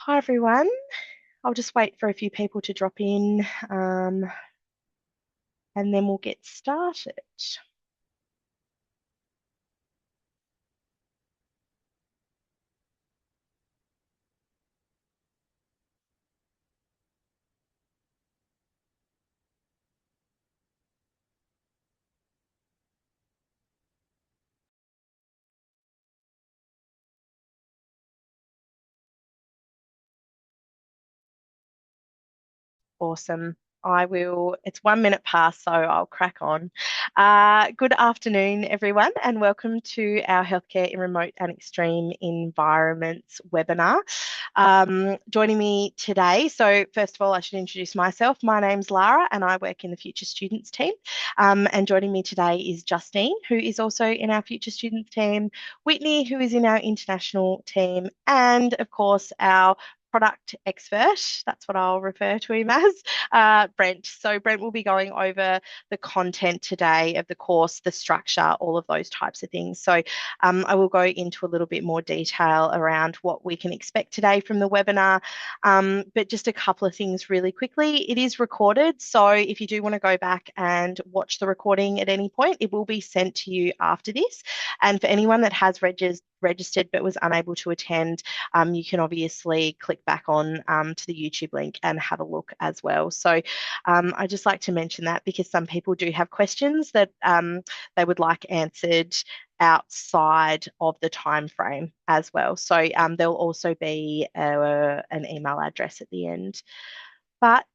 Hi everyone. I'll just wait for a few people to drop in, and then we'll get started. Awesome. It's 1 minute past, so I'll crack on. Good afternoon, everyone, and welcome to our Healthcare in Remote and Extreme Environments webinar. Joining me today, so first of all, I should introduce myself. My name's Lara, and I work in the Future Students team. And joining me today is Justine, who is also in our Future Students team, Whitney, who is in our international team, and of course, our product expert, that's what I'll refer to him as, Brent. So Brent will be going over the content today of the course, the structure, all of those types of things. So I will go into a little bit more detail around what we can expect today from the webinar. But just a couple of things really quickly. It is recorded, so if you do want to go back and watch the recording at any point, it will be sent to you after this. And for anyone that has registered but was unable to attend, you can obviously click back on to the YouTube link and have a look as well. So I just like to mention that because some people do have questions that they would like answered outside of the time frame as well. So there'll also be an email address at the end. But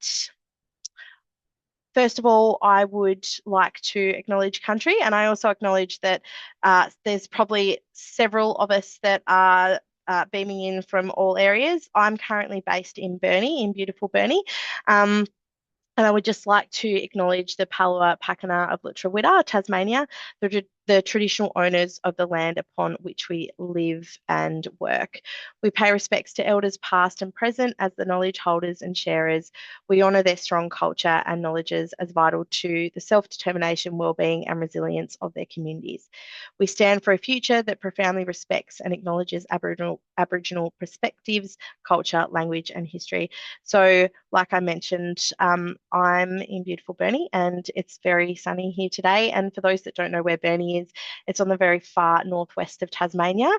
first of all, I would like to acknowledge country, and I also acknowledge that there's probably several of us that are beaming in from all areas. I'm currently based in Burnie, in beautiful Burnie. And I would just like to acknowledge the Palua Pakana of Lutruwita, Tasmania, the traditional owners of the land upon which we live and work. We pay respects to elders past and present as the knowledge holders and sharers. We honour their strong culture and knowledges as vital to the self-determination, well-being and resilience of their communities. We stand for a future that profoundly respects and acknowledges Aboriginal perspectives, culture, language and history. So, like I mentioned, I'm in beautiful Burnie and it's very sunny here today. And for those that don't know where Burnie is, it's on the very far northwest of Tasmania.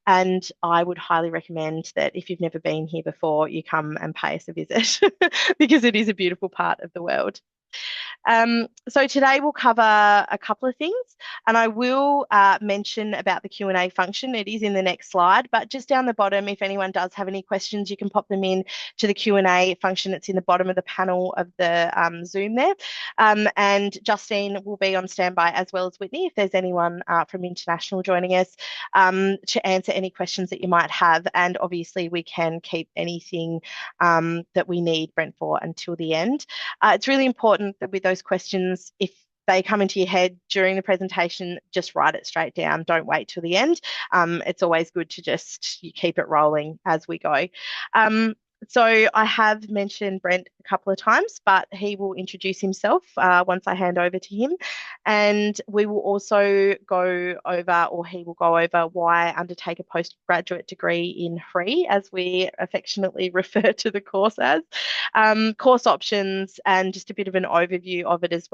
And I would highly recommend that if you've never been here before, you come and pay us a visit because it is a beautiful part of the world. So today we'll cover a couple of things, and I will mention about the Q&A function. It is in the next slide, but just down the bottom, if anyone does have any questions, you can pop them in to the Q&A function. It's in the bottom of the panel of the Zoom there. And Justine will be on standby as well as Whitney if there's anyone from international joining us to answer any questions that you might have. And obviously we can keep anything that we need Brent for until the end. It's really important that with those questions, if they come into your head during the presentation, just write it straight down. Don't wait till the end. It's always good to just keep it rolling as we go. So I have mentioned Brent a couple of times, but he will introduce himself once I hand over to him. And we will also go over, or he will go over, why undertake a postgraduate degree in FREE, as we affectionately refer to the course as, course options, and just a bit of an overview of it as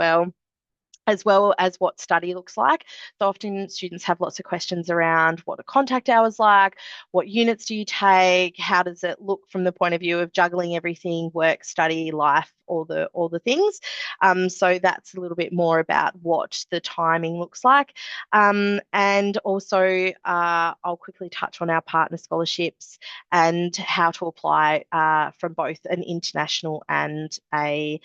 well as what study looks like. So often students have lots of questions around what the contact hours like, what units do you take, how does it look from the point of view of juggling everything, work, study, life, all the things. So that's a little bit more about what the timing looks like. And also I'll quickly touch on our partner scholarships and how to apply from both an international and a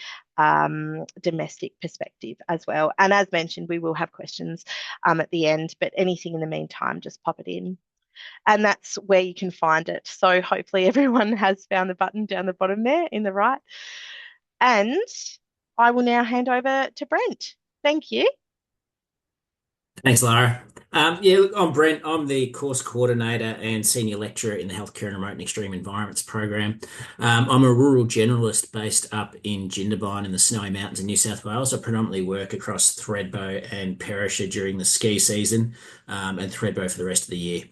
domestic perspective as well. And as mentioned, we will have questions at the end, but anything in the meantime, just pop it in. And that's where you can find it. So hopefully everyone has found the button down the bottom there in the right. And I will now hand over to Brent. Thank you. Thanks, Lara. Yeah, look, I'm Brent. I'm the course coordinator and senior lecturer in the Healthcare and Remote and Extreme Environments program. I'm a rural generalist based up in Jindabyne in the Snowy Mountains in New South Wales. I predominantly work across Thredbo and Perisher during the ski season, and Thredbo for the rest of the year.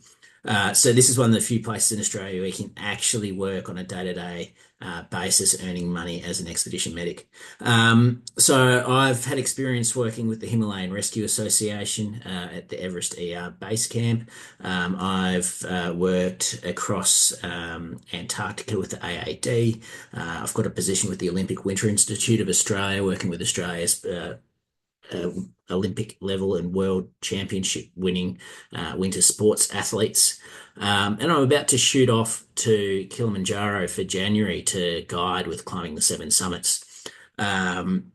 So this is one of the few places in Australia where you can actually work on a day-to-day basis, earning money as an expedition medic. So I've had experience working with the Himalayan Rescue Association at the Everest ER Base Camp. I've worked across Antarctica with the AAD. I've got a position with the Olympic Winter Institute of Australia, working with Australia's uh, Olympic level and world championship winning winter sports athletes. And I'm about to shoot off to Kilimanjaro for January to guide with climbing the seven summits. Um,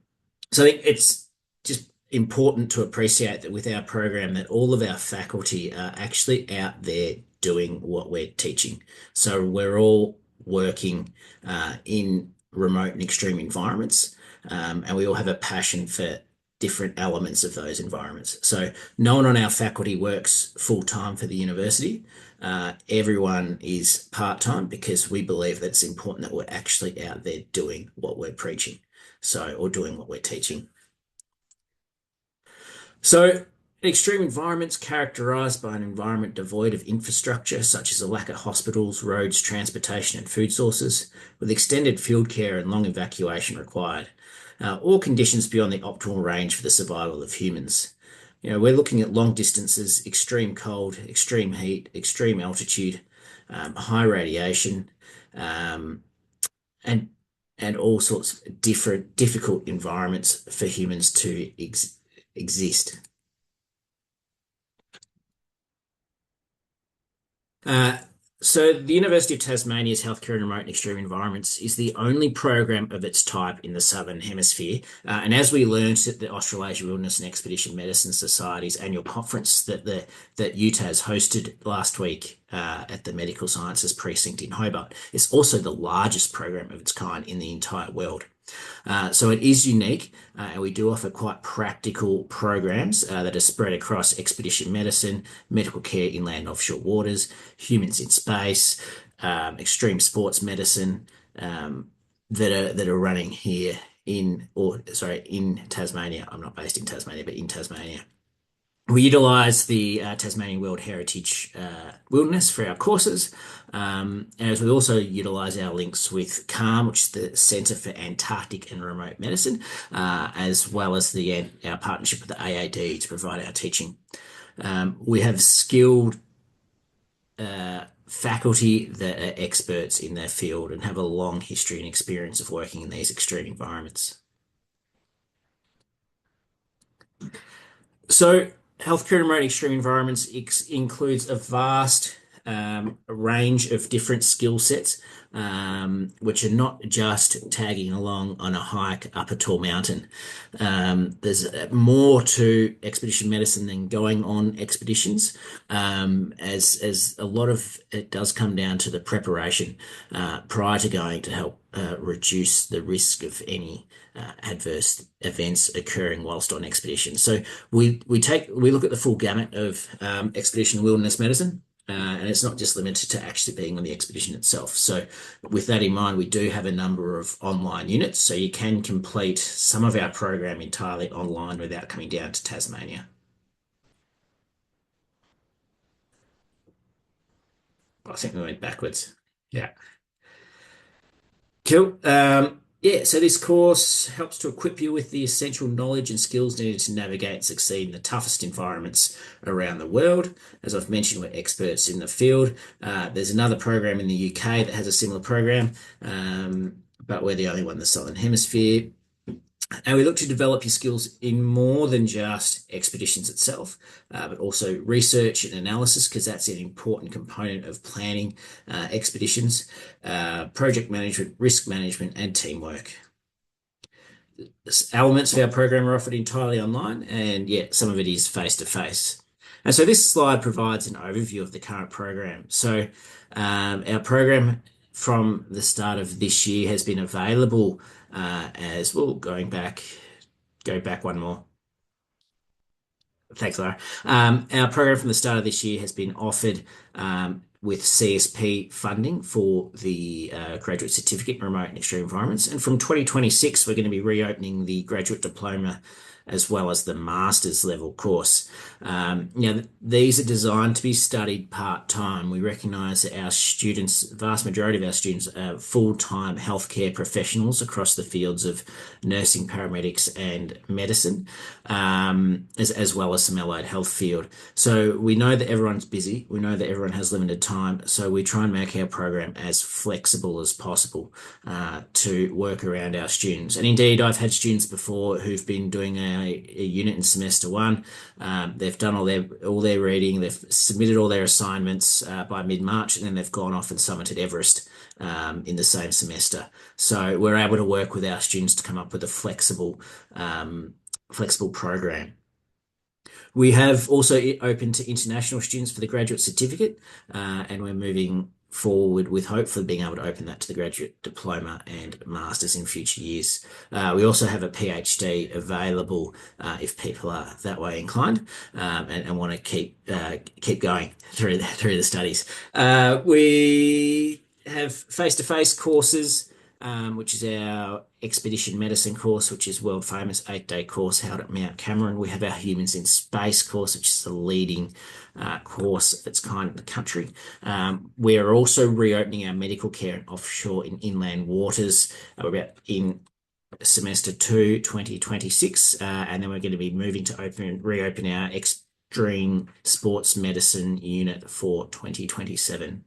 so I think it's just important to appreciate that with our program that all of our faculty are actually out there doing what we're teaching. So we're all working in remote and extreme environments, and we all have a passion for different elements of those environments. So no one on our faculty works full time for the university. Everyone is part time because we believe that it's important that we're actually out there doing what we're preaching. So, or doing what we're teaching. So, extreme environments characterized by an environment devoid of infrastructure, such as a lack of hospitals, roads, transportation, and food sources, with extended field care and long evacuation required, or conditions beyond the optimal range for the survival of humans. We're looking at long distances, extreme cold, extreme heat, extreme altitude, high radiation, um, and and all sorts of different difficult environments for humans to exist. Uh, so the University of Tasmania's Healthcare in Remote and Extreme Environments is the only program of its type in the Southern Hemisphere. And as we learned at the Australasia Wilderness and Expedition Medicine Society's annual conference that UTAS hosted last week at the Medical Sciences Precinct in Hobart, it's also the largest program of its kind in the entire world. So it is unique, and we do offer quite practical programs that are spread across expedition medicine, medical care inland and offshore waters, humans in space, extreme sports medicine, that are running here in Tasmania. I'm not based in Tasmania, but in Tasmania. We utilise the Tasmanian World Heritage Wilderness for our courses, as we also utilise our links with CARM, which is the Centre for Antarctic and Remote Medicine, as well as our partnership with the AAD to provide our teaching. We have skilled faculty that are experts in their field and have a long history and experience of working in these extreme environments. So, healthcare in remote extreme environments includes a vast range of different skill sets, which are not just tagging along on a hike up a tall mountain. There's more to expedition medicine than going on expeditions, as a lot of it does come down to the preparation prior to going to help reduce the risk of any adverse events occurring whilst on expedition. So we look at the full gamut of expedition wilderness medicine. And it's not just limited to actually being on the expedition itself. So, with that in mind, we do have a number of online units, so you can complete some of our program entirely online without coming down to Tasmania. I think we went backwards. Yeah. Cool. Yeah, so this course helps to equip you with the essential knowledge and skills needed to navigate and succeed in the toughest environments around the world. As I've mentioned, we're experts in the field. There's another program in the UK that has a similar program, but we're the only one in the Southern Hemisphere. And we look to develop your skills in more than just expeditions itself, but also research and analysis, because that's an important component of planning expeditions, project management, risk management, and teamwork. Elements of our program are offered entirely online, and yet some of it is face to face. And so this slide provides an overview of the current program. So our program from the start of this year has been available as well. Go back one more. Thanks, Laura. Our program from the start of this year has been offered with CSP funding for the graduate certificate in remote and extreme environments. And from 2026, we're going to be reopening the graduate diploma as well as the master's level course. These are designed to be studied part-time. We recognise that our students, the vast majority of our students, are full-time healthcare professionals across the fields of nursing, paramedics, and medicine, as well as some allied health field. So we know that everyone's busy. We know that everyone has limited time. So we try and make our program as flexible as possible to work around our students. And indeed, I've had students before who've been doing a unit in semester one. They've done all their reading. They've submitted all their assignments by mid-March, and then they've gone off and summited Everest in the same semester. So we're able to work with our students to come up with a flexible program. We have also open to international students for the graduate certificate, and we're moving forward with hope for being able to open that to the graduate diploma and masters in future years. We also have a PhD available if people are that way inclined and want to keep going through the studies. We have face-to-face courses, which is our expedition medicine course, which is world famous 8-day course held at Mount Cameron. We have our Humans in Space course, which is the leading course of its kind in the country. We are also reopening our medical care and offshore in inland waters. We're about in semester 2, 2026, and then we're going to be moving to reopen our extreme sports medicine unit for 2027.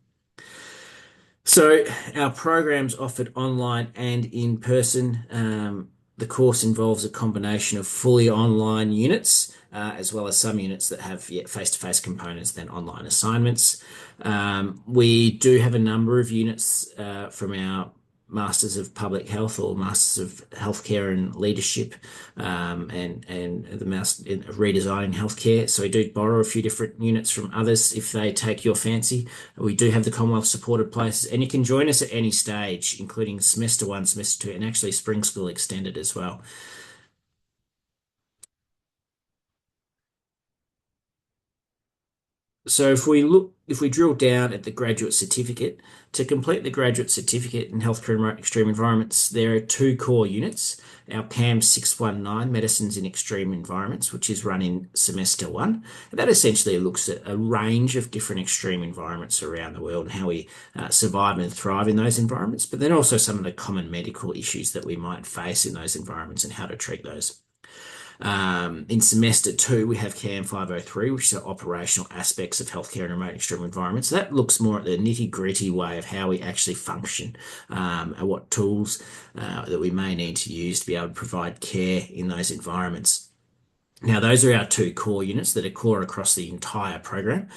So our program's offered online and in person. The course involves a combination of fully online units, as well as some units that have face-to-face components, then online assignments. We do have a number of units from our Masters of Public Health or Masters of Healthcare and Leadership, and the Master in Redesigning Healthcare. So we do borrow a few different units from others if they take your fancy. We do have the Commonwealth supported places, and you can join us at any stage, including semester 1, semester 2, and actually spring school extended as well. So if we drill down at the graduate certificate, to complete the graduate certificate in healthcare and remote extreme environments, there are two core units. Our CAM 619, Medicines in Extreme Environments, which is run in semester 1. And that essentially looks at a range of different extreme environments around the world and how we survive and thrive in those environments, but then also some of the common medical issues that we might face in those environments and how to treat those. In semester 2, we have CAM 503, which is operational aspects of healthcare and remote extreme environments. So that looks more at the nitty-gritty way of how we actually function, and what tools that we may need to use to be able to provide care in those environments. Now, those are our two core units that are core across the entire program.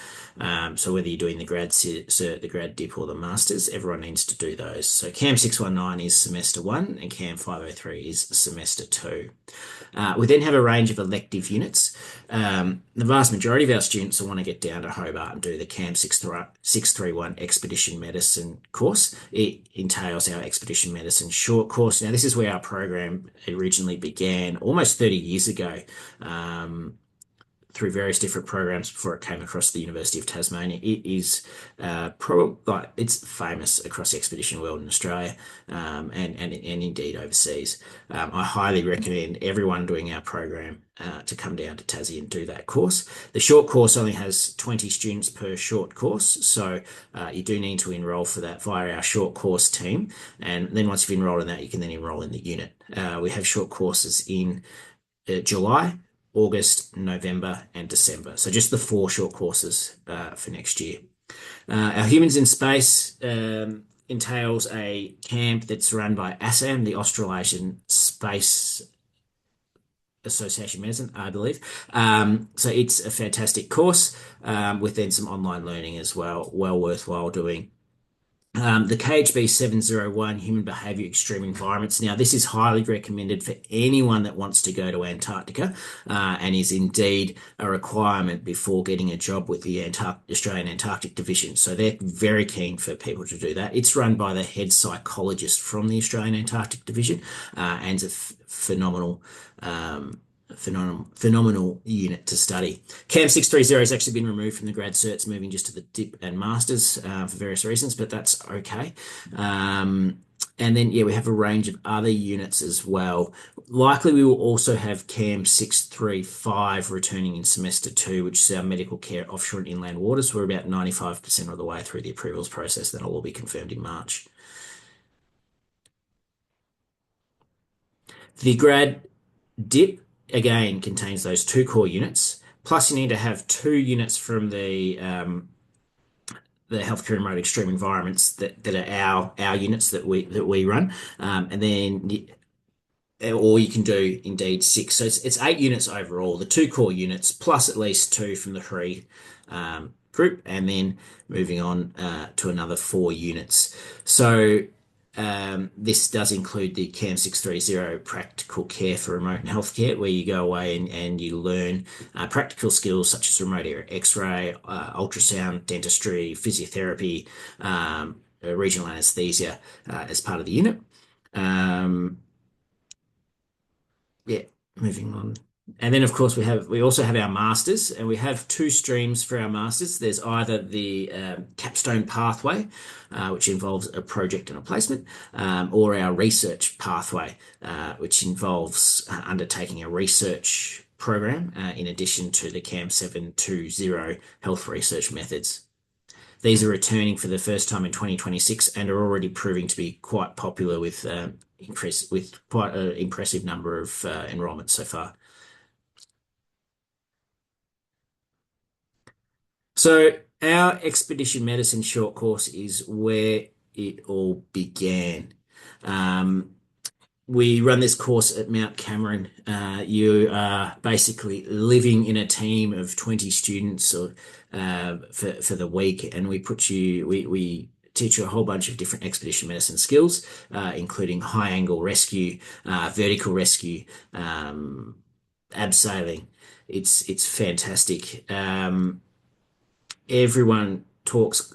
So whether you're doing the grad cert, the grad dip, or the masters, everyone needs to do those. So CAM 619 is semester 1 and CAM 503 is semester 2. We then have a range of elective units. The vast majority of our students will want to get down to Hobart and do the CAM 631 Expedition Medicine course. It entails our Expedition Medicine short course. Now, this is where our program originally began almost 30 years ago. Through various different programs before it came across the University of Tasmania. It is probably like it's famous across the expedition world in Australia, and indeed overseas. I highly recommend everyone doing our program to come down to Tassie and do that course. The short course only has 20 students per short course, so you do need to enrol for that via our short course team. And then once you've enrolled in that, you can then enrol in the unit. We have short courses in July, August, November, and December. So just the 4 short courses for next year. Our Humans in Space entails a camp that's run by ASAM, the Australasian Space Association Medicine, I believe. So it's a fantastic course with then some online learning as well, well worthwhile doing. The KHB 701 Human Behaviour Extreme Environments. Now, this is highly recommended for anyone that wants to go to Antarctica and is indeed a requirement before getting a job with the Australian Antarctic Division. So they're very keen for people to do that. It's run by the head psychologist from the Australian Antarctic Division and it's a phenomenal unit to study. CAM 630 has actually been removed from the grad certs, moving just to the dip and masters for various reasons, but that's okay. And then, yeah, we have a range of other units as well. Likely, we will also have CAM 635 returning in semester two, which is our medical care offshore and inland waters. We're about 95% of the way through the approvals process. That'll all be confirmed in March. The grad dip again contains those two core units. Plus, you need to have two units from the healthcare and remote extreme environments that are our units that we run, and then or you can do indeed six. So it's 8 units overall, the two core units plus at least two from the free group, and then moving on to another 4 units. So this does include the CAM 630 practical care for remote and healthcare, where you go away and you learn practical skills such as remote area X-ray, ultrasound, dentistry, physiotherapy, regional anesthesia as part of the unit. Um, yeah, moving on. And then of course we also have our masters, and we have two streams for our masters. There's either the capstone pathway, which involves a project and a placement, or our research pathway, which involves undertaking a research program in addition to the CAM 720 health research methods. These are returning for the first time in 2026 and are already proving to be quite popular with quite an impressive number of enrolments so far. So our expedition medicine short course is where it all began. Um, we run this course at Mount Cameron. You are basically living in a team of 20 students or for the week, and we teach you a whole bunch of different expedition medicine skills, including high angle rescue, vertical rescue, abseiling. It's fantastic. Everyone talks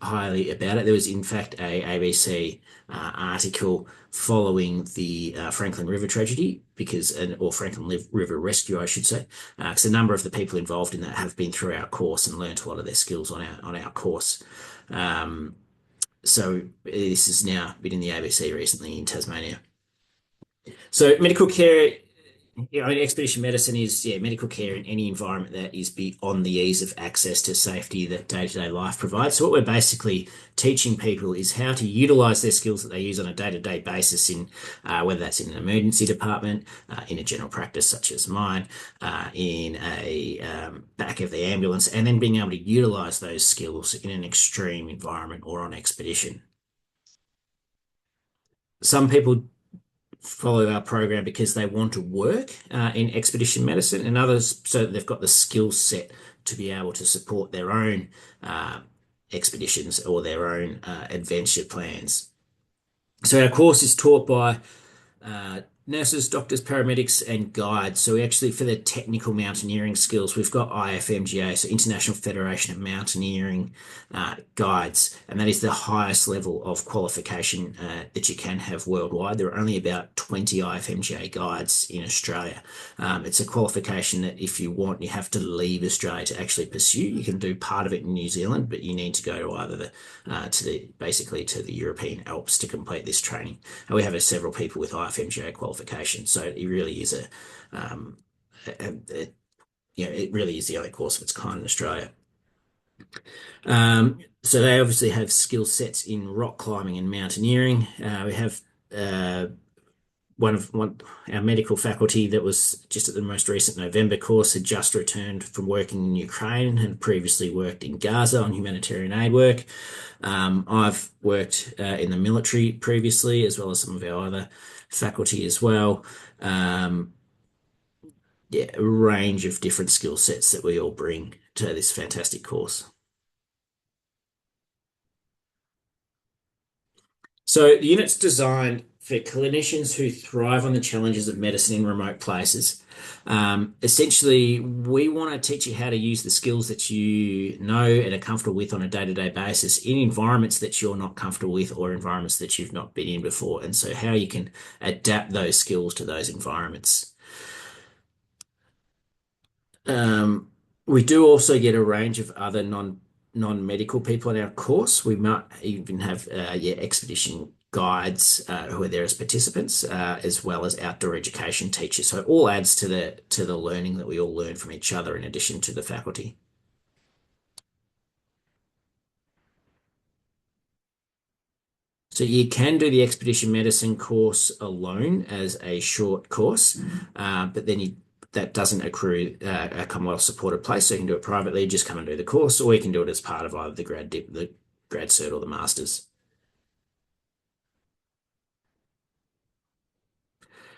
highly about it. There was, in fact, a ABC article following the Franklin River tragedy or Franklin River rescue, I should say, because a number of the people involved in that have been through our course and learnt a lot of their skills on our course. So this has now been in the ABC recently in Tasmania. So medical care, expedition medicine is medical care in any environment that is beyond the ease of access to safety that day-to-day life provides. So what we're basically teaching people is how to utilize their skills that they use on a day-to-day basis in whether that's in an emergency department, in a general practice such as mine, in a back of the ambulance, and then being able to utilize those skills in an extreme environment or on expedition. Some people follow our program because they want to work in expedition medicine, and others so that they've got the skill set to be able to support their own expeditions or their own adventure plans. So our course is taught by nurses, doctors, paramedics, and guides. So we actually, for the technical mountaineering skills, we've got IFMGA, so International Federation of Mountaineering guides, and that is the highest level of qualification that you can have worldwide. There are only about 20 IFMGA guides in Australia. It's a qualification that if you want, you have to leave Australia to actually pursue. You can do part of it in New Zealand, but you need to go to either basically to the European Alps to complete this training. And we have several people with IFMGA qualifications, so it really is it really is the only course of its kind in Australia. So they obviously have skill sets in rock climbing and mountaineering. We have one our medical faculty that was just at the most recent November course had just returned from working in Ukraine and previously worked in Gaza on humanitarian aid work. I've worked in the military previously, as well as some of our other faculty as well. A range of different skill sets that we all bring to this fantastic course. So the unit's designed for clinicians who thrive on the challenges of medicine in remote places. Essentially, we want to teach you how to use the skills that you know and are comfortable with on a day-to-day basis in environments that you're not comfortable with or environments that you've not been in before, and so how you can adapt those skills to those environments. We do also get a range of other non-medical people in our course. We might even have expedition guides who are there as participants, as well as outdoor education teachers. So it all adds to the learning that we all learn from each other in addition to the faculty. So you can do the expedition medicine course alone as a short course, but then that doesn't accrue a Commonwealth supported place. So you can do it privately, just come and do the course, or you can do it as part of either the grad cert or the masters.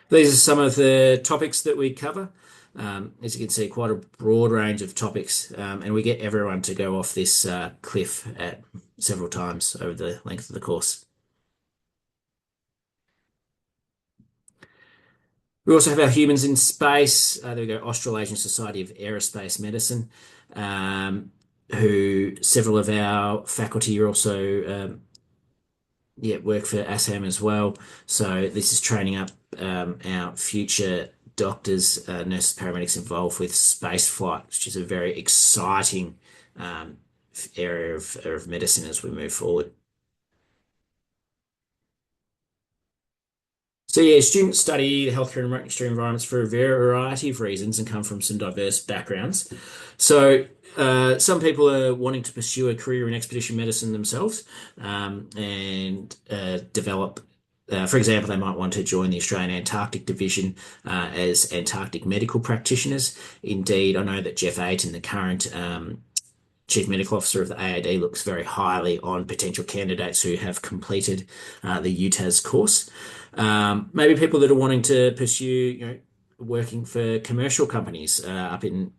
These are some of the topics that we cover. As you can see, quite a broad range of topics, and we get everyone to go off this cliff at several times over the length of the course. We also have our humans in space. There we go, Australasian Society of Aerospace Medicine, who several of our faculty are also work for ASAM as well. So this is training up our future doctors, nurses, paramedics involved with space flight, which is a very exciting area of medicine as we move forward. So yeah, students study healthcare and remote extreme environments for a variety of reasons and come from some diverse backgrounds. So some people are wanting to pursue a career in expedition medicine themselves and develop. For example, they might want to join the Australian Antarctic Division as Antarctic medical practitioners. Indeed, I know that Jeff Ayton, the current Chief Medical Officer of the AAD, looks very highly on potential candidates who have completed the UTAS course. Maybe people that are wanting to pursue, working for commercial companies up in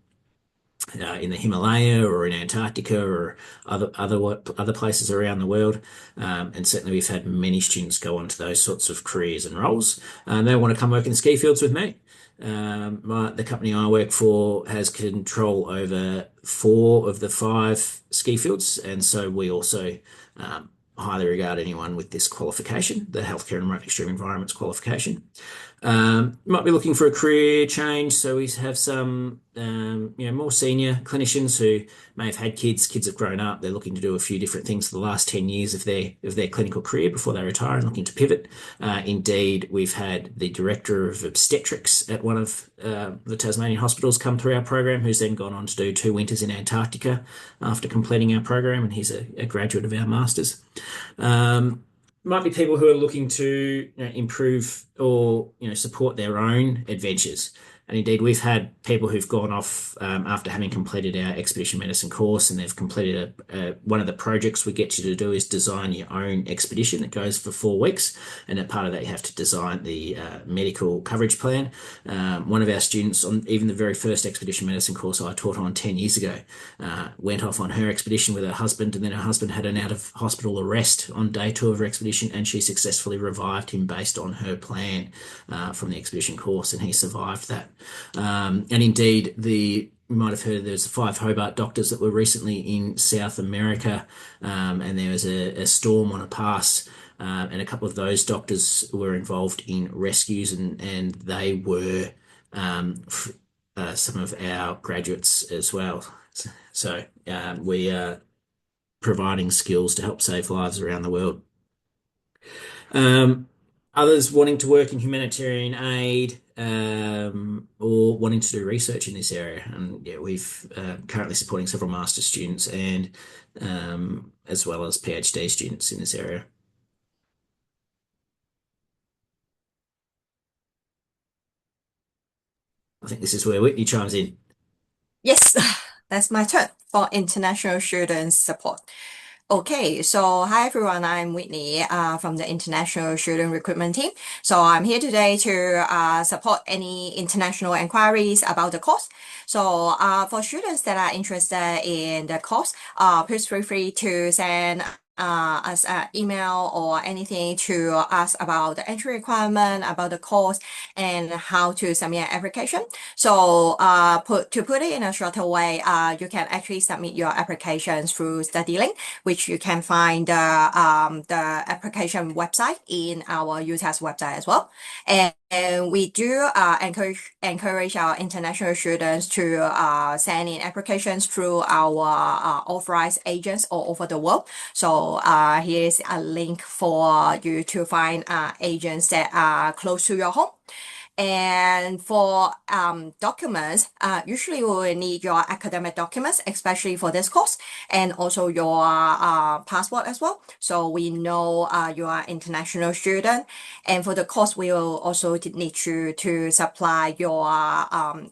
the Himalaya or in Antarctica or other places around the world. And certainly we've had many students go on to those sorts of careers and roles. And they want to come work in the ski fields with me. The company I work for has control over 4 of the 5 ski fields, and so we also highly regard anyone with this qualification, the healthcare and remote extreme environments qualification. Might be looking for a career change, so we have some more senior clinicians who may have had kids. Kids have grown up. They're looking to do a few different things for the last 10 years of their clinical career before they retire and looking to pivot. Indeed, we've had the director of obstetrics at one of the Tasmanian hospitals come through our program, who's then gone on to do 2 winters in Antarctica after completing our program, and he's a graduate of our masters. Might be people who are looking to improve or support their own adventures. And indeed, we've had people who've gone off after having completed our expedition medicine course, and they've completed one of the projects we get you to do is design your own expedition that goes for 4 weeks. And as part of that, you have to design the medical coverage plan. One of our students on even the very first expedition medicine course I taught on 10 years ago went off on her expedition with her husband, and then her husband had an out-of-hospital arrest on day 2 of her expedition, and she successfully revived him based on her plan from the expedition course, and he survived that. And indeed, you might have heard there's 5 Hobart doctors that were recently in South America, and there was a storm on a pass, and a couple of those doctors were involved in rescues, and they were some of our graduates as well. So we are providing skills to help save lives around the world. Others wanting to work in humanitarian aid or wanting to do research in this area. And yeah, we've currently supporting several master's students and as well as PhD students in this area. I think this is where Whitney chimes in. Yes, that's my turn for international students support. Okay, so hi everyone, I'm Whitney from the International Student Recruitment Team. So I'm here today to support any international inquiries about the course. So for students that are interested in the course, please feel free to send us an email or anything to ask about the entry requirement, about the course, and how to submit an application. So to put it in a shorter way, you can actually submit your applications through StudyLink, which you can find the application website in our UTAS website as well. And we do encourage our international students to send in applications through our authorized agents all over the world. So So here's a link for you to find agents that are close to your home. And for documents, usually we will need your academic documents, especially for this course, and also your passport as well. So we know you are international student. And for the course, we will also need you to supply your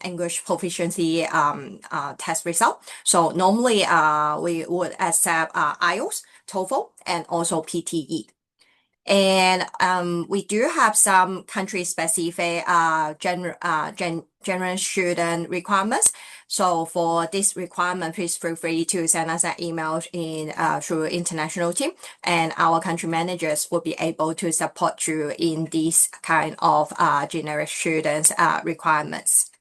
English proficiency test result. So normally we would accept IELTS, TOEFL, and also PTE. And we do have some country-specific general student requirements. So for this requirement, please feel free to send us an email through international team, and our country managers will be able to support you in these kind of generic students requirements.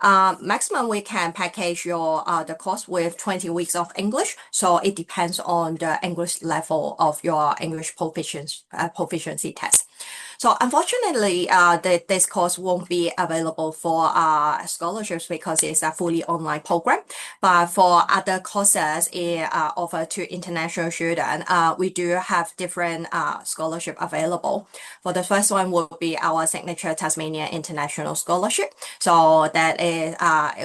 Maximum we can package your the course with 20 weeks of English. So it depends on the English level of your English proficiency test. So unfortunately, this course won't be available for scholarships because it's a fully online program. But for other courses offered to international students, we do have different scholarship available. For the first one will be our signature Tasmania International Scholarship. So that is,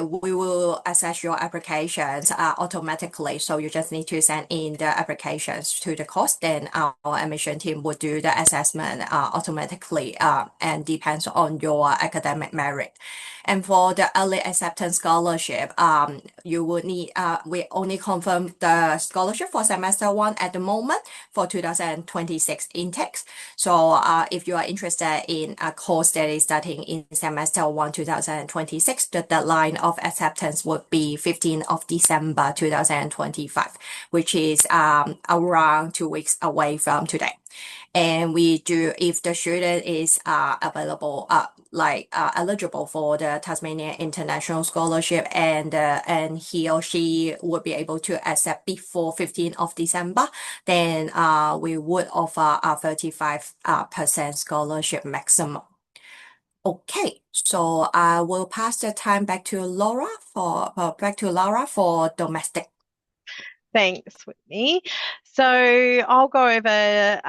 we will assess your applications automatically. So you just need to send in the applications to the course. Then our admission team will do the assessment automatically and depends on your academic merit. And for the early acceptance scholarship, you would need, we only confirm the scholarship for semester 1 at the moment for 2026 intakes. So if you are interested in a course that is starting in semester 1, 2026, the deadline of acceptance would be 15th of December 2025, which is around 2 weeks away from today. And we do, if the student is available, eligible for the Tasmania International Scholarship, and he or she would be able to accept before 15th of December, then we would offer a 35% scholarship maximum. Okay, so I will pass the time back to Laura for domestic. Thanks, Whitney. So I'll go over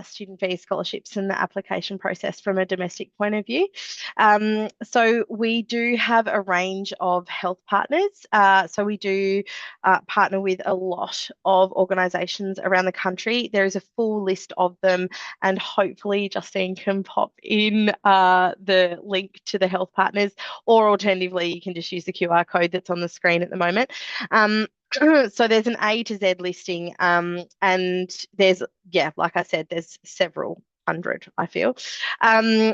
student fee scholarships and the application process from a domestic point of view. So we do have a range of health partners. So we do partner with a lot of organisations around the country. There is a full list of them, and hopefully Justine can pop in the link to the health partners, or alternatively you can just use the QR code that's on the screen at the moment. So there's an A to Z listing, and there's, like I said, there's several hundred, I feel. There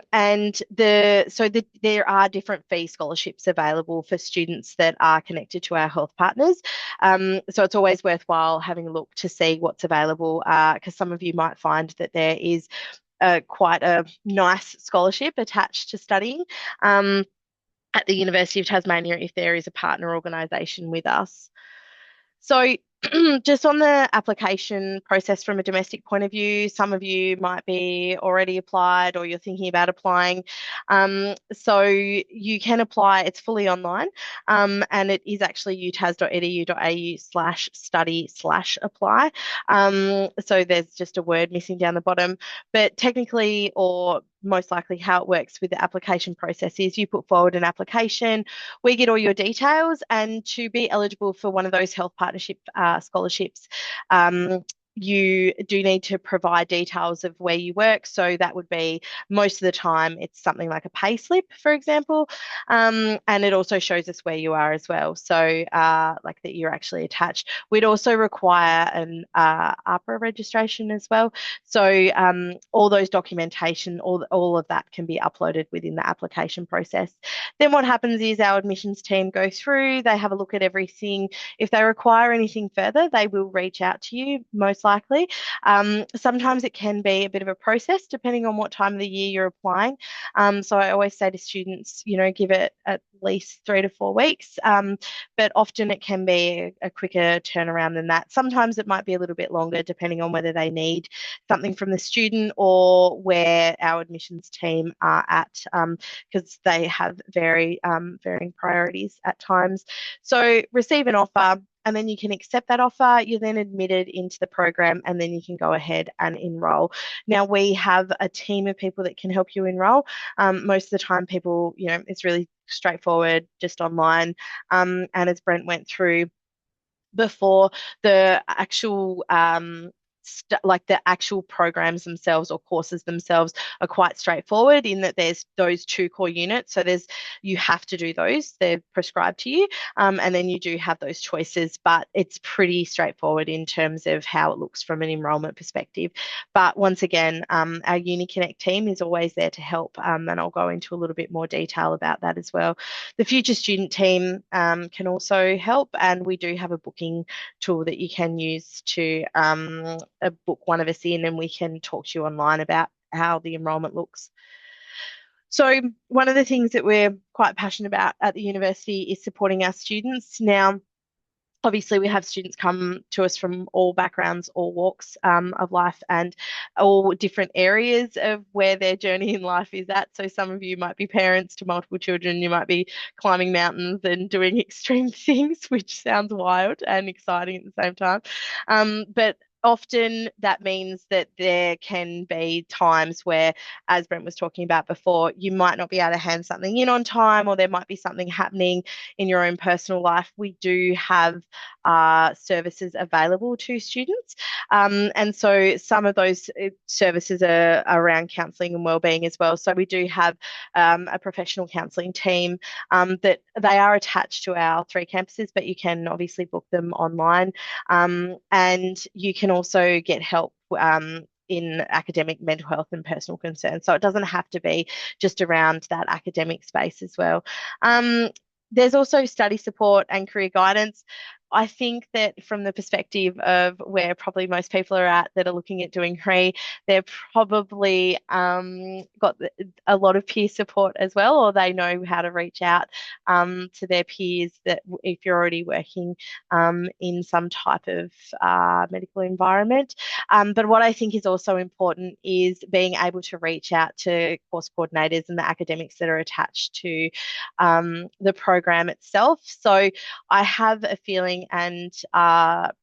are different fee scholarships available for students that are connected to our health partners. So it's always worthwhile having a look to see what's available, because some of you might find that there is quite a nice scholarship attached to studying at the University of Tasmania if there is a partner organisation with us. So just on the application process from a domestic point of view, some of you might be already applied or you're thinking about applying. So you can apply, it's fully online, and it is actually utas.edu.au/study/apply. So there's just a word missing down the bottom, but technically, or most likely how it works with the application process is you put forward an application, we get all your details, and to be eligible for one of those health partnership scholarships, you do need to provide details of where you work. So that would be, most of the time, it's something like a pay slip, for example, and it also shows us where you are as well. So like that you're actually attached. We'd also require an APRA registration as well. So all those documentation, all of that can be uploaded within the application process. Then what happens is our admissions team go through, they have a look at everything. If they require anything further, they will reach out to you, most likely. Sometimes it can be a bit of a process depending on what time of the year you're applying. So I always say to students, give it at least 3 to 4 weeks, but often it can be a quicker turnaround than that. Sometimes it might be a little bit longer depending on whether they need something from the student or where our admissions team are at, because they have varying priorities at times. So receive an offer. and then you can accept that offer. You're then admitted into the program, and then you can go ahead and enroll. Now, we have a team of people that can help you enroll. Most of the time, people, it's really straightforward, just online. And as Brent went through before, the actual like the actual programs themselves or courses themselves are quite straightforward in that there's those 2 core units. So you have to do those, they're prescribed to you, and then you do have those choices, but it's pretty straightforward in terms of how it looks from an enrolment perspective. But once again, our UniConnect team is always there to help, and I'll go into a little bit more detail about that as well. The future student team can also help, and we do have a booking tool that you can use to book one of us in, and we can talk to you online about how the enrolment looks. So one of the things that we're quite passionate about at the university is supporting our students. Now, obviously, we have students come to us from all backgrounds, all walks of life, and all different areas of where their journey in life is at. So some of you might be parents to multiple children. You might be climbing mountains and doing extreme things, which sounds wild and exciting at the same time. But often that means that there can be times where, as Brent was talking about before, you might not be able to hand something in on time, or there might be something happening in your own personal life. We do have services available to students. And so some of those services are around counselling and wellbeing as well. So we do have a professional counselling team that they are attached to our 3 campuses, but you can obviously book them online. And you can also get help in academic, mental health and personal concerns. So it doesn't have to be just around that academic space as well. There's also study support and career guidance. I think that from the perspective of where probably most people are at that are looking at doing CRE, they're probably got a lot of peer support as well, or they know how to reach out to their peers that if you're already working in some type of medical environment. But what I think is also important is being able to reach out to course coordinators and the academics that are attached to the program itself. So I have a feeling, and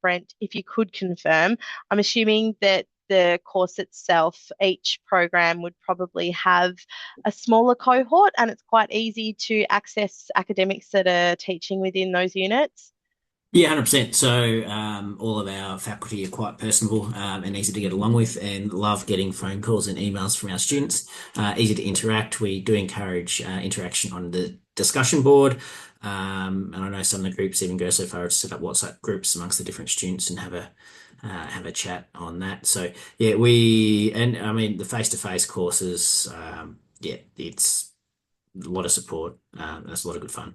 Brent, if you could confirm, I'm assuming that the course itself, each program would probably have a smaller cohort, and it's quite easy to access academics that are teaching within those units. Yeah, 100%. So all of our faculty are quite personable and easy to get along with, and love getting phone calls and emails from our students. Easy to interact. We do encourage interaction on the discussion board. And I know some of the groups even go so far as to set up WhatsApp groups amongst the different students and have a chat on that. So yeah, I mean the face-to-face courses, yeah, it's a lot of support. That's a lot of good fun.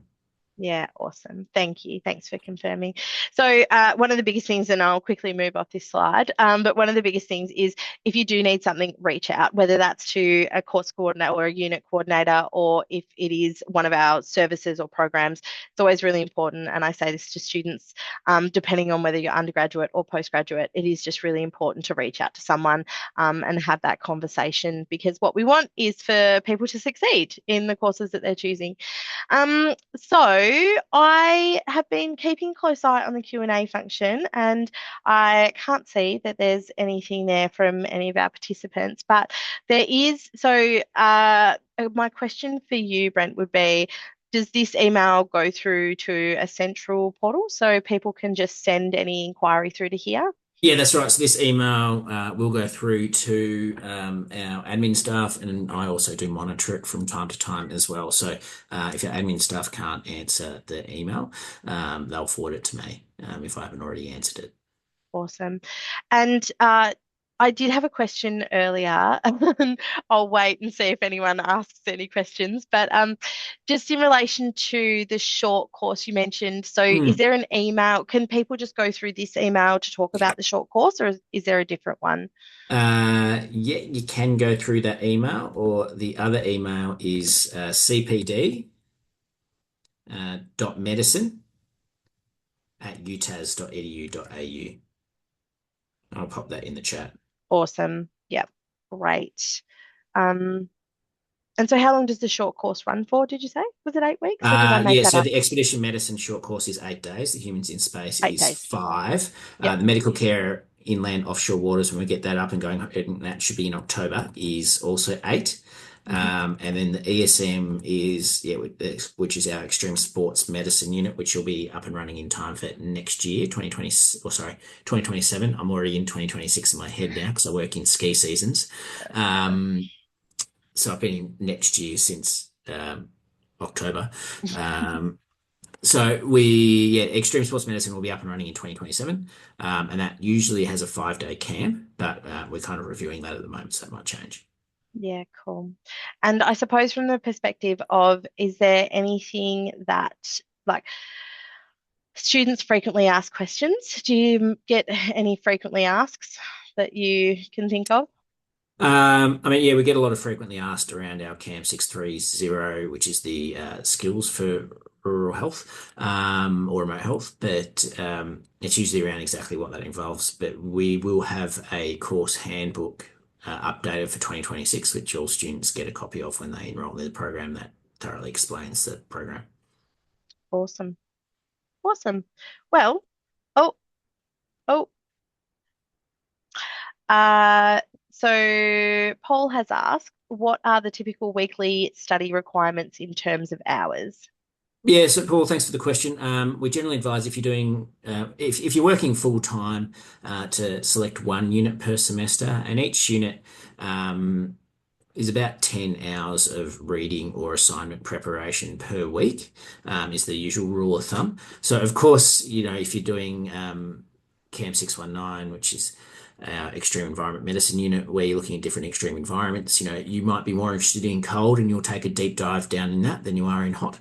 Yeah, awesome. Thank you. Thanks for confirming. So one of the biggest things, and I'll quickly move off this slide, but one of the biggest things is if you do need something, reach out, whether that's to a course coordinator or a unit coordinator, or if it is one of our services or programs. It's always really important, and I say this to students, depending on whether you're undergraduate or postgraduate, it is just really important to reach out to someone and have that conversation, because what we want is for people to succeed in the courses that they're choosing. So I have been keeping close eye on the Q&A function, and I can't see that there's anything there from any of our participants, but there is. So my question for you, Brent, would be, does this email go through to a central portal so people can just send any inquiry through to here? Yeah, that's right. So this email will go through to our admin staff, and I also do monitor it from time to time as well. So if your admin staff can't answer the email, they'll forward it to me if I haven't already answered it. Awesome. And I did have a question earlier. I'll wait and see if anyone asks any questions. But just in relation to the short course you mentioned, so is there an email? Can people just go through this email to talk about the short course, or is there a different one? Yeah, you can go through that email, or the other email is cpd dot medicine at utas.edu.au. I'll pop that in the chat. Awesome. Yep. Great. And so how long does the short course run for, did you say? Was it 8 weeks or did I make Yeah, that so up? the expedition medicine short course is 8 days. The humans in space 8 days. is 5. Yep. The medical care inland offshore waters, when we get that up and going, and that should be in October, is also 8. And then the ESM is, which is our extreme sports medicine unit, which will be up and running in time for next year, 2020, or sorry, 2027. I'm already in 2026 in my head now because I work in ski seasons. So I've been in next year since October. Um, extreme sports medicine will be up and running in 2027, and that usually has a 5-day camp, but we're kind of reviewing that at the moment, so that might change. Yeah, cool. And I suppose from the perspective of, is there anything that like students frequently ask questions? Do you get any frequently asks that you can think of? I mean, yeah, we get a lot of frequently asked around our CAM 630, which is the skills for rural health or remote health, but it's usually around exactly what that involves. But we will have a course handbook updated for 2026, which all students get a copy of when they enroll in the program that thoroughly explains the program. Awesome. Awesome. Well, oh, oh, so Paul has asked, what are the typical weekly study requirements in terms of hours? Yeah, so Paul, thanks for the question. We generally advise if you're doing, if you're working full time, to select 1 unit per semester, and each unit is about 10 hours of reading or assignment preparation per week, is the usual rule of thumb. So, of course, if you're doing CAM 619, which is our extreme environment medicine unit, where you're looking at different extreme environments, you might be more interested in cold and you'll take a deep dive down in that than you are in hot.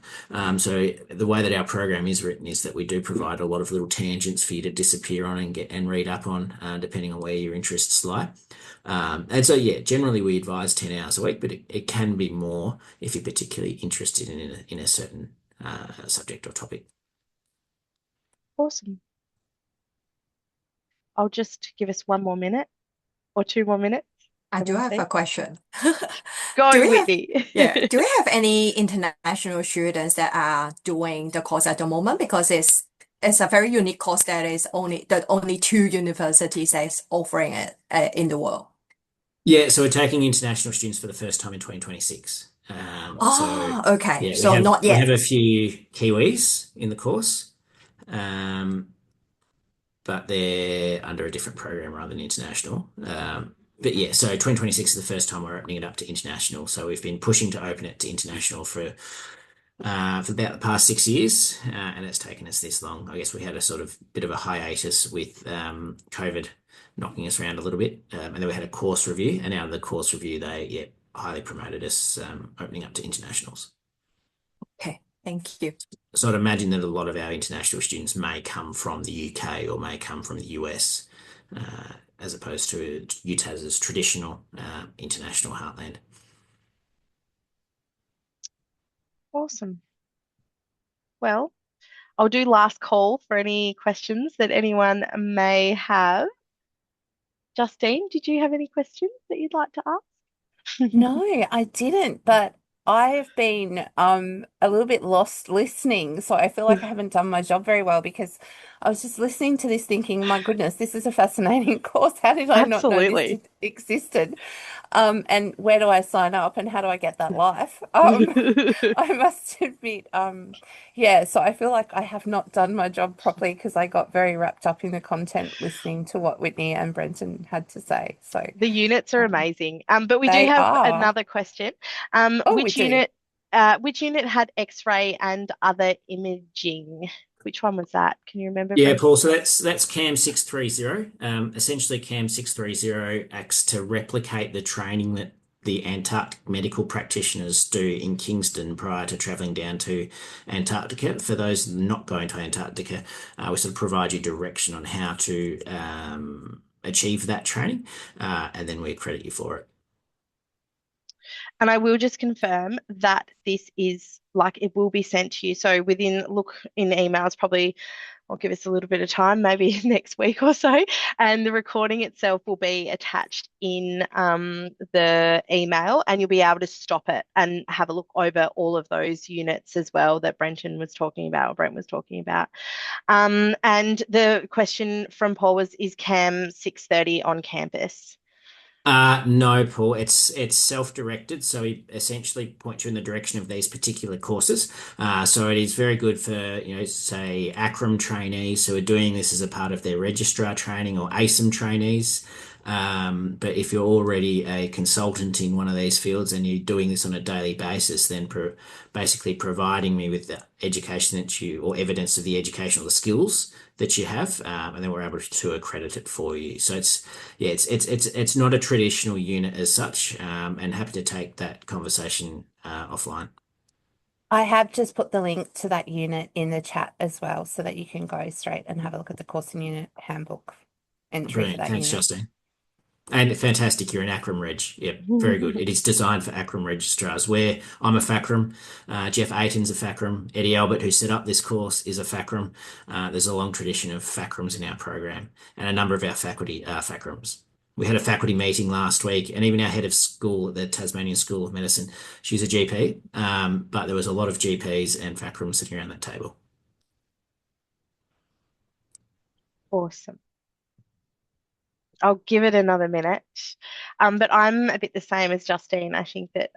So the way that our program is written is that we do provide a lot of little tangents for you to disappear on and get and read up on, depending on where your interests lie. And so, yeah, generally we advise 10 hours a week, but it can be more if you're particularly interested in a certain subject or topic. Awesome. I'll just give us 1 more minute or 2 more minutes. I and do we'll have see. a question. Do Go, we have, Whitney. do we have any international students that are doing the course at the moment? Because it's a very unique course that only 2 universities is offering it in the world. Yeah, so we're taking international students for the first time in 2026. So Oh, okay. yeah, we So have not we have yet. a few Kiwis in the course, but they're under a different program rather than international. But yeah, so 2026 is the first time we're opening it up to international. So we've been pushing to open it to international for about the past 6 years, and it's taken us this long. I guess we had a sort of bit of a hiatus with COVID knocking us around a little bit, and then we had a course review, and out of the course review, they highly promoted us opening up to internationals. Okay, thank you. So I'd imagine that a lot of our international students may come from the UK or may come from the US, as opposed to UTAS's traditional international heartland. Awesome. Well, I'll do last call for any questions that anyone may have. Justine, did you have any questions that you'd like to ask? No, I didn't, but I've been a little bit lost listening, so I feel like I haven't done my job very well because I was just listening to this thinking, my goodness, this is a fascinating course. How did I not know this Absolutely. existed? And where do I sign up and how do I get that life? I must admit, yeah, so I feel like I have not done my job properly because I got very wrapped up in the content listening to what Whitney and Brenton had to say. So The units are um, amazing. But we do they have are. another question. Oh, we do. Which unit had X-ray and other imaging? Which one was that? Can you remember, Yeah, Brent? Paul. So that's CAM 630. Essentially, CAM 630 acts to replicate the training that the Antarctic medical practitioners do in Kingston prior to traveling down to Antarctica. For those not going to Antarctica, we sort of provide you direction on how to achieve that training, and then we accredit you for it. And I will just confirm that this is like it will be sent to you. So look in emails probably I'll give us a little bit of time, maybe next week or so. And the recording itself will be attached in the email, and you'll be able to stop it and have a look over all of those units as well that Brent was talking about. And the question from Paul was, is CAM 6:30 on campus? No, Paul, it's self-directed, so he essentially points you in the direction of these particular courses. So it is very good for, say, ACRM trainees who are doing this as a part of their registrar training, or ASIM trainees. But if you're already a consultant in one of these fields and you're doing this on a daily basis, then basically providing me with the education that or evidence of the educational skills that you have, and then we're able to accredit it for you. So it's not a traditional unit as such, and happy to take that conversation offline. I have just put the link to that unit in the chat as well, so that you can go straight and have a look at the course and unit handbook entry for Brilliant. that Thanks, unit. Justine. And fantastic, you're an ACRM Reg. Yep, very good. It is designed for ACRM registrars. Where I'm a FACRM, Jeff Aiton's a FACRM, Eddie Albert, who set up this course, is a FACRM. There's a long tradition of FACRMs in our program, and a number of our faculty are FACRMs. We had a faculty meeting last week, and even our head of school at the Tasmanian School of Medicine, she's a GP, but there was a lot of GPs and FACRMs sitting around that table. Awesome. I'll give it another minute. But I'm a bit the same as Justine. I think that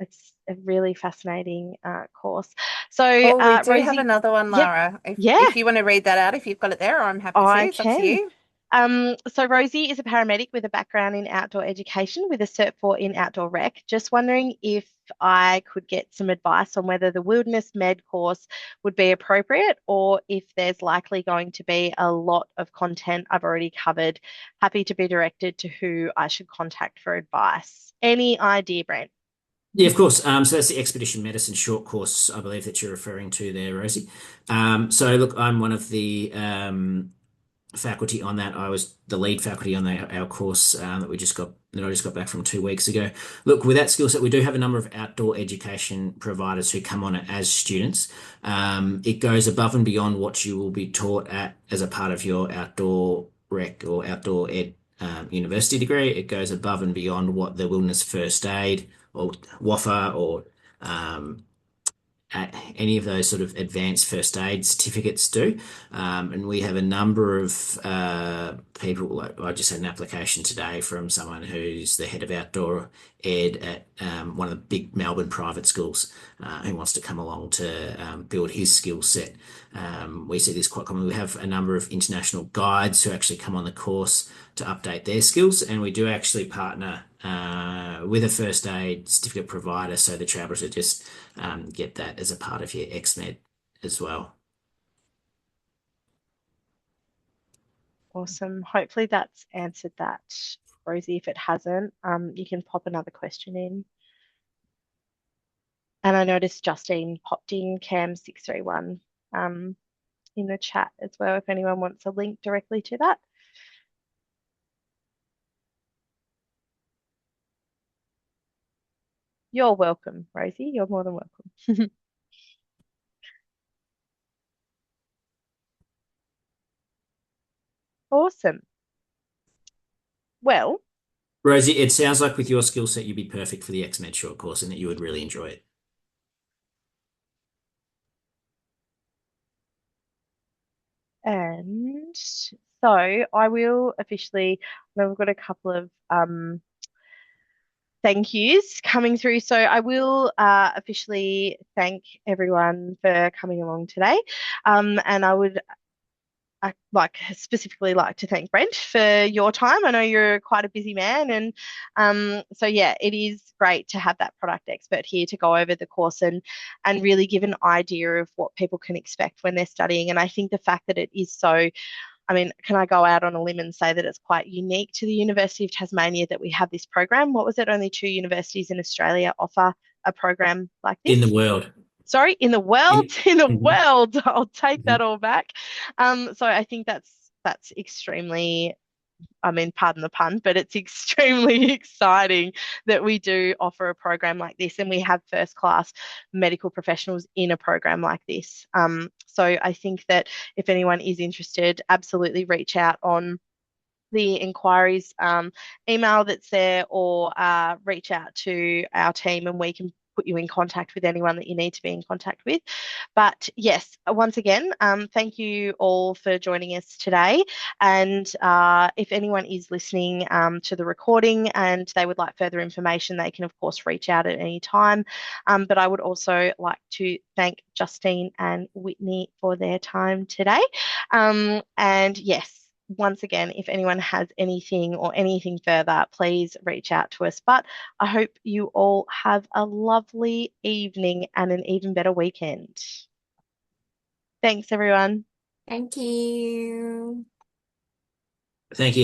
it's a really fascinating course. So Oh, we do Rosie, have another one, Lara. Yeah. If you want to read that out, if you've got it there, I'm happy to. I It's up to can. you. So Rosie is a paramedic with a background in outdoor education with a Cert 4 in outdoor rec. Just wondering if I could get some advice on whether the wilderness med course would be appropriate, or if there's likely going to be a lot of content I've already covered. Happy to be directed to who I should contact for advice. Any idea, Brent? Yeah, of course. So that's the Expedition Medicine short course, I believe, that you're referring to there, Rosie. So look, I'm one of the faculty on that. I was the lead faculty on our course that I just got back from 2 weeks ago. Look, with that skill set, we do have a number of outdoor education providers who come on it as students. It goes above and beyond what you will be taught as a part of your outdoor rec or outdoor ed university degree. It goes above and beyond what the wilderness first aid or WAFA or any of those sort of advanced first aid certificates do. And we have a number of people. Like, I just had an application today from someone who's the head of outdoor ed at one of the big Melbourne private schools, who wants to come along to build his skill set. We see this quite commonly. We have a number of international guides who actually come on the course to update their skills, and we do actually partner with a first aid certificate provider, so that you're able to just get that as a part of your XMed as well. Awesome. Hopefully that's answered that, Rosie. If it hasn't, you can pop another question in. And I noticed Justine popped in CAM 631 in the chat as well, if anyone wants a link directly to that. You're welcome, Rosie. You're more than welcome. Awesome. Well, Rosie, it sounds like with your skill set, you'd be perfect for the XMed short course and that you would really enjoy it. and so I will officially, we've got a couple of thank yous coming through. So I will officially thank everyone for coming along today. And I would specifically like to thank Brent for your time. I know you're quite a busy man, and so yeah, it is great to have that product expert here to go over the course and really give an idea of what people can expect when they're studying. And I think the fact that it is so, I mean, can I go out on a limb and say that it's quite unique to the University of Tasmania that we have this program? What was it? Only 2 universities in Australia offer a program like this. In the world. Sorry, in the world, in the world. I'll take that all back. So I think that's extremely I mean, pardon the pun, but it's extremely exciting that we do offer a program like this and we have first class medical professionals in a program like this. So I think that if anyone is interested, absolutely reach out on the inquiries email that's there, or reach out to our team and we can put you in contact with anyone that you need to be in contact with. But yes, once again, thank you all for joining us today. And if anyone is listening to the recording and they would like further information, they can, of course, reach out at any time. But I would also like to thank Justine and Whitney for their time today. And yes, once again, if anyone has anything or anything further, please reach out to us. But I hope you all have a lovely evening and an even better weekend. Thanks, everyone. Thank you. Thank you.